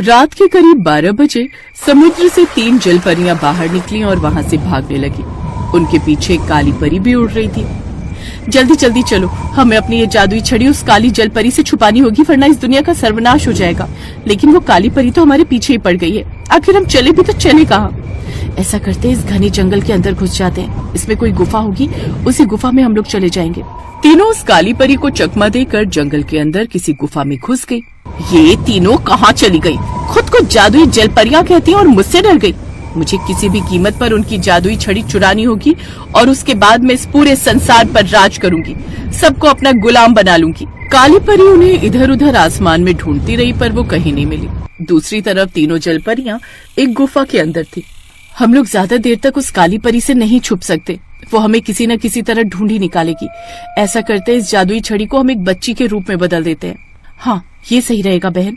रात के करीब 12 बजे समुद्र से 3 जलपरियां बाहर निकली और वहां से भागने लगी। उनके पीछे एक काली परी भी उड़ रही थी। जल्दी जल्दी चलो, हमें अपनी ये जादुई छड़ी उस काली जलपरी से छुपानी होगी, वरना इस दुनिया का सर्वनाश हो जाएगा। लेकिन वो काली परी तो हमारे पीछे ही पड़ गई है, आखिर हम चले भी तो चले कहाँ? ऐसा करते इस घने जंगल के अंदर घुस जाते हैं, इसमें कोई गुफा होगी, उसी गुफा में हम लोग चले जाएंगे। तीनों उस काली परी को चकमा देकर जंगल के अंदर किसी गुफा में घुस गई। ये तीनों कहाँ चली गई? खुद को जादुई जलपरियां कहती हैं और मुझसे डर गई। मुझे किसी भी कीमत पर उनकी जादुई छड़ी चुरानी होगी और उसके बाद मैं इस पूरे संसार पर राज करूंगी, सबको अपना गुलाम बना लूंगी। काली परी उन्हें इधर उधर आसमान में ढूंढती रही पर वो कहीं नहीं मिली। दूसरी तरफ तीनों जलपरियां एक गुफा के अंदर थी। हम लोग ज्यादा देर तक उस काली परी से नहीं छुप सकते, वो हमें किसी न किसी तरह ढूंढ ही निकालेगी। ऐसा करते इस जादुई छड़ी को हम एक बच्ची के रूप में बदल देते हैं। हाँ, ये सही रहेगा बहन।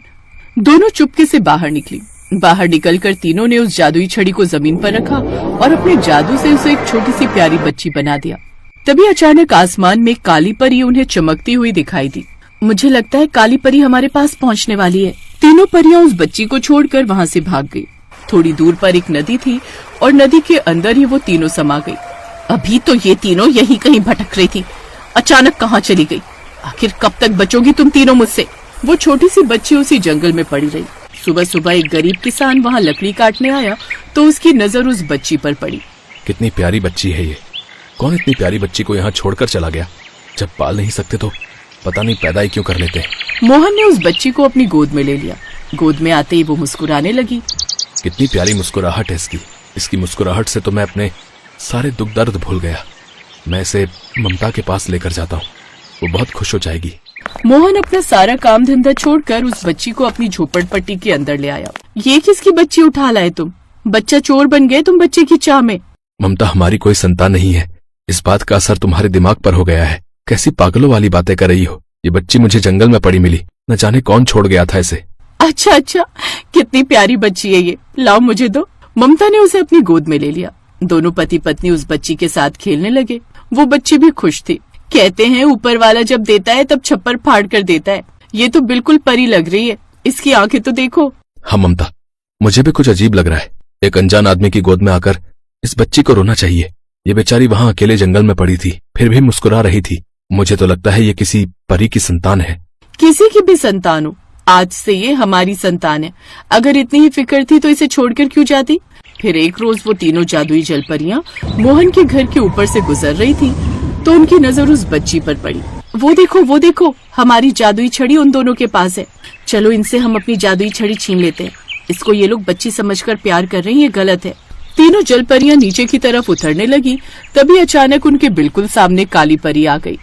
दोनों चुपके से बाहर निकली। बाहर निकलकर तीनों ने उस जादुई छड़ी को जमीन पर रखा और अपने जादू से उसे एक छोटी सी प्यारी बच्ची बना दिया। तभी अचानक आसमान में काली परी उन्हें चमकती हुई दिखाई दी। मुझे लगता है काली परी हमारे पास पहुंचने वाली है। तीनों परियां उस बच्ची को छोड़कर वहां से भाग गई। थोड़ी दूर पर एक नदी थी और नदी के अंदर ही वो तीनों समा गई। अभी तो ये तीनों यही कहीं भटक रही थी, अचानक कहाँ चली गई? आखिर कब तक बचोगी तुम तीनों मुझसे? वो छोटी सी बच्ची उसी जंगल में पड़ी रही। सुबह सुबह एक गरीब किसान वहाँ लकड़ी काटने आया तो उसकी नजर उस बच्ची पर पड़ी। कितनी प्यारी बच्ची है ये। कौन इतनी प्यारी बच्ची को यहाँ छोड़कर चला गया? जब पाल नहीं सकते तो पता नहीं पैदा ही क्यों कर लेते। मोहन ने उस बच्ची को अपनी गोद में ले लिया। गोद में आते ही वो मुस्कुराने लगी। कितनी प्यारी मुस्कुराहट है इसकी मुस्कुराहट से तो मैं अपने सारे दुख दर्द भूल गया। मैं इसे ममता के पास लेकर जाता हूँ, वो बहुत खुश हो जाएगी। मोहन अपना सारा काम धंधा छोड़कर उस बच्ची को अपनी झोपड़पट्टी के अंदर ले आया। ये किसकी बच्ची उठा लाए तुम? बच्चा चोर बन गए तुम बच्चे की चाह में। ममता, हमारी कोई संतान नहीं है, इस बात का असर तुम्हारे दिमाग पर हो गया है। कैसी पागलों वाली बातें कर रही हो? ये बच्ची मुझे जंगल में पड़ी मिली, न जाने कौन छोड़ गया था इसे। अच्छा, कितनी प्यारी बच्ची है ये, लाओ मुझे दो। ममता ने उसे अपनी गोद में ले लिया। दोनों पति पत्नी उस बच्ची के साथ खेलने लगे। वो बच्ची भी खुश थी। कहते हैं ऊपर वाला जब देता है तब छप्पर फाड़ कर देता है। ये तो बिल्कुल परी लग रही है, इसकी आंखें तो देखो। हाँ ममता, मुझे भी कुछ अजीब लग रहा है। एक अनजान आदमी की गोद में आकर इस बच्ची को रोना चाहिए। ये बेचारी वहाँ अकेले जंगल में पड़ी थी, फिर भी मुस्कुरा रही थी। मुझे तो लगता है ये किसी परी की संतान है। किसी की भी संतान हो, आज से ये हमारी संतान है। अगर इतनी ही फिक्र थी तो इसे छोड़कर क्यों जाती? फिर एक रोज वो तीनों जादुई जलपरियां मोहन के घर के ऊपर से गुजर रही थी तो उनकी नजर उस बच्ची पर पड़ी। वो देखो, हमारी जादुई छड़ी उन दोनों के पास है। चलो इनसे हम अपनी जादुई छड़ी छीन लेते हैं। इसको ये लोग बच्ची समझकर प्यार कर रही हैं, ये गलत है। तीनों जलपरियां नीचे की तरफ उतरने लगी। तभी अचानक उनके बिल्कुल सामने काली परी आ गई।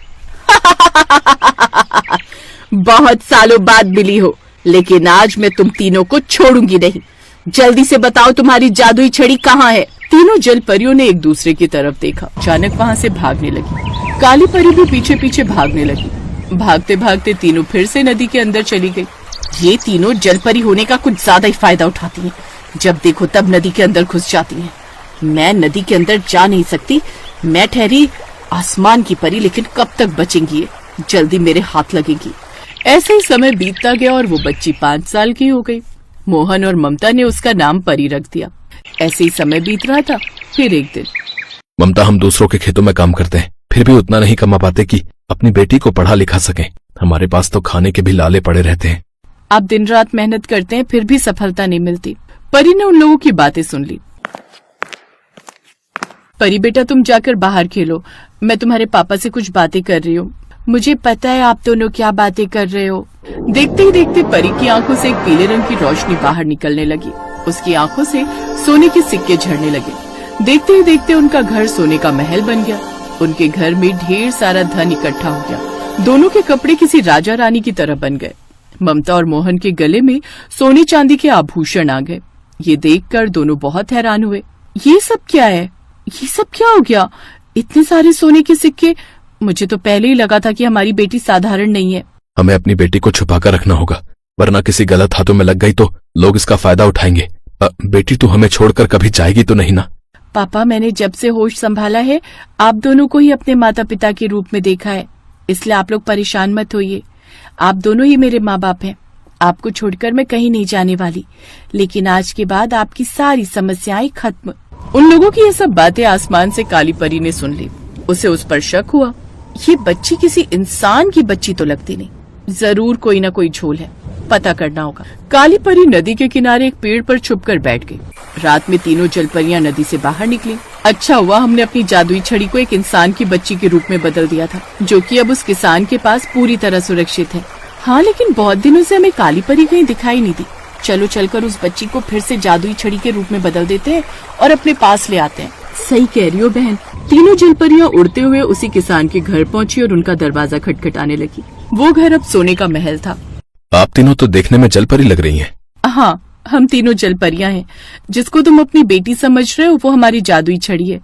बहुत सालों बाद मिली हो, लेकिन आज मैं तुम तीनों को छोड़ूंगी नहीं। जल्दी से बताओ तुम्हारी जादुई छड़ी कहाँ है? तीनों जलपरियों ने एक दूसरे की तरफ देखा। अचानक वहाँ से भागने लगी। काली परी भी पीछे पीछे भागने लगी। भागते भागते तीनों फिर से नदी के अंदर चली गई। ये तीनों जलपरी होने का कुछ ज्यादा ही फायदा उठाती हैं। जब देखो तब नदी के अंदर घुस जाती हैं। मैं नदी के अंदर जा नहीं सकती। मैं ठहरी आसमान की परी, लेकिन कब तक बचेंगी ये? जल्दी मेरे हाथ लगेगी। ऐसे ही समय बीतता गया और वो बच्ची 5 साल की हो गई। मोहन और ममता ने उसका नाम परी रख दिया। ऐसे ही समय बीत रहा था। फिर एक दिन, ममता, हम दूसरों के खेतों में काम करते हैं, फिर भी उतना नहीं कमा पाते कि अपनी बेटी को पढ़ा लिखा सकें। हमारे पास तो खाने के भी लाले पड़े रहते हैं। आप दिन रात मेहनत करते हैं, फिर भी सफलता नहीं मिलती। परी ने उन लोगों की बातें सुन ली। परी बेटा, तुम जाकर बाहर खेलो, मैं तुम्हारे पापा से कुछ बातें कर रही हूँ। मुझे पता है आप दोनों क्या बातें कर रहे हो। देखते ही देखते परी की आंखों से एक पीले रंग की रोशनी बाहर निकलने लगी। उसकी आंखों से सोने के सिक्के झड़ने लगे। देखते ही देखते उनका घर सोने का महल बन गया। उनके घर में ढेर सारा धन इकट्ठा हो गया। दोनों के कपड़े किसी राजा रानी की तरह बन गए। ममता और मोहन के गले में सोने चांदी के आभूषण आ गए। ये देखकर दोनों बहुत हैरान हुए। ये सब क्या है? ये सब क्या हो गया? इतने सारे सोने के सिक्के। मुझे तो पहले ही लगा था कि हमारी बेटी साधारण नहीं है। हमें अपनी बेटी को छुपा कर रखना होगा, वरना किसी गलत हाथों में लग गई तो लोग इसका फायदा उठाएंगे। बेटी तू हमें छोड़कर कभी जाएगी तो नहीं ना? पापा, मैंने जब से होश संभाला है आप दोनों को ही अपने माता पिता के रूप में देखा है, इसलिए आप लोग परेशान मत होइए। आप दोनों ही मेरे माँ बाप हैं। आपको छोड़कर मैं कहीं नहीं जाने वाली, लेकिन आज के बाद आपकी सारी समस्याएं खत्म। उन लोगों की ये सब बातें आसमान से काली परी ने सुन ली। उसे उस पर शक हुआ, ये बच्ची किसी इंसान की बच्ची तो लगती नहीं, जरूर कोई ना कोई झोल है, पता करना होगा। काली परी नदी के किनारे एक पेड़ पर छुपकर बैठ गई। रात में तीनों जलपरियां नदी से बाहर निकली। अच्छा हुआ हमने अपनी जादुई छड़ी को एक इंसान की बच्ची के रूप में बदल दिया था, जो कि अब उस किसान के पास पूरी तरह सुरक्षित है। हाँ, लेकिन बहुत दिनों से हमें काली परी कहीं दिखाई नहीं दी। चलो चलकर उस बच्ची को फिर से जादुई छड़ी के रूप में बदल देते हैं और अपने पास ले आते हैं। सही कह रही हो बहन। तीनों जलपरियां उड़ते हुए उसी किसान के घर पहुंची और उनका दरवाजा खटखटाने लगी। वो घर अब सोने का महल था। आप तीनों तो देखने में जलपरी लग रही हैं। हाँ, हम तीनों जलपरियां हैं। जिसको तुम अपनी बेटी समझ रहे हो वो हमारी जादुई छड़ी है।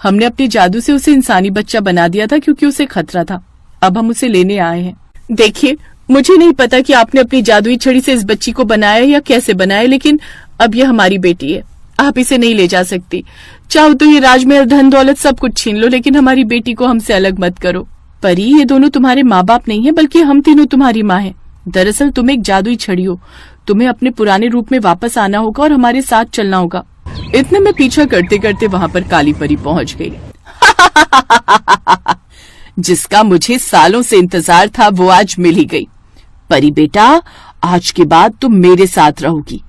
हमने अपने जादू से उसे इंसानी बच्चा बना दिया था क्योंकि उसे खतरा था। अब हम उसे लेने आए हैं। देखिए, मुझे नहीं पता कि आपने अपनी जादुई छड़ी से इस बच्ची को बनाया या कैसे बनाया, लेकिन अब ये हमारी बेटी है। आप इसे नहीं ले जा सकती। चाहो तो ये राजमहल, धन दौलत सब कुछ छीन लो, लेकिन हमारी बेटी को हमसे अलग मत करो। परी, ये दोनों तुम्हारे माँ बाप नहीं है, बल्कि हम तीनों तुम्हारी माँ हैं। दरअसल तुम एक जादुई छड़ी हो। तुम्हें अपने पुराने रूप में वापस आना होगा और हमारे साथ चलना होगा। इतने में पीछा करते करते वहाँ पर काली परी पहुँच गई। जिसका मुझे सालों से इंतजार था वो आज मिल ही गई। परी बेटा, आज के बाद तुम मेरे साथ रहोगी,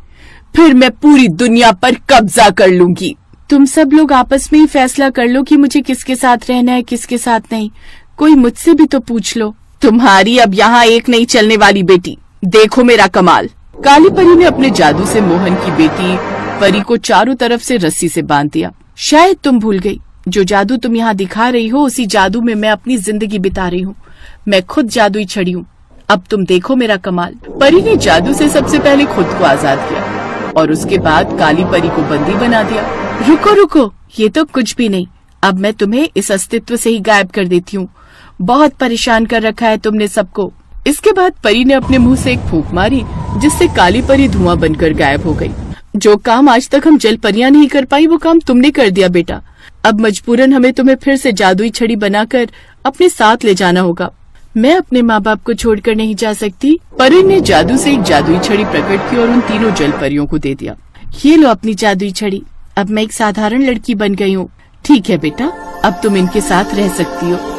फिर मैं पूरी दुनिया पर कब्जा कर लूंगी। तुम सब लोग आपस में ही फैसला कर लो कि मुझे किसके साथ रहना है, किसके साथ नहीं। कोई मुझसे भी तो पूछ लो। तुम्हारी अब यहाँ एक नहीं चलने वाली बेटी। देखो मेरा कमाल। काली परी ने अपने जादू से मोहन की बेटी परी को चारों तरफ से रस्सी से बांध दिया। शायद तुम भूल गई, जो जादू तुम यहाँ दिखा रही हो उसी जादू में मैं अपनी जिंदगी बिता रही हूँ। मैं खुद जादुई छड़ी हूँ। अब तुम देखो मेरा कमाल। परी ने जादू से सबसे पहले खुद को आजाद किया और उसके बाद काली परी को बंदी बना दिया। रुको रुको, ये तो कुछ भी नहीं। अब मैं तुम्हें इस अस्तित्व से ही गायब कर देती हूँ। बहुत परेशान कर रखा है तुमने सबको। इसके बाद परी ने अपने मुंह से एक फूंक मारी, जिससे काली परी धुआं बनकर गायब हो गई। जो काम आज तक हम जल परियां नहीं कर पाई वो काम तुमने कर दिया बेटा। अब मजबूरन हमें तुम्हें फिर से जादुई छड़ी बनाकर अपने साथ ले जाना होगा। मैं अपने माँ बाप को छोड़कर नहीं जा सकती। परी ने जादू से एक जादुई छड़ी प्रकट की और उन तीनों जल परियों को दे दिया। ये लो अपनी जादुई छड़ी। अब मैं एक साधारण लड़की बन गई हूँ। ठीक है बेटा, अब तुम इनके साथ रह सकती हो।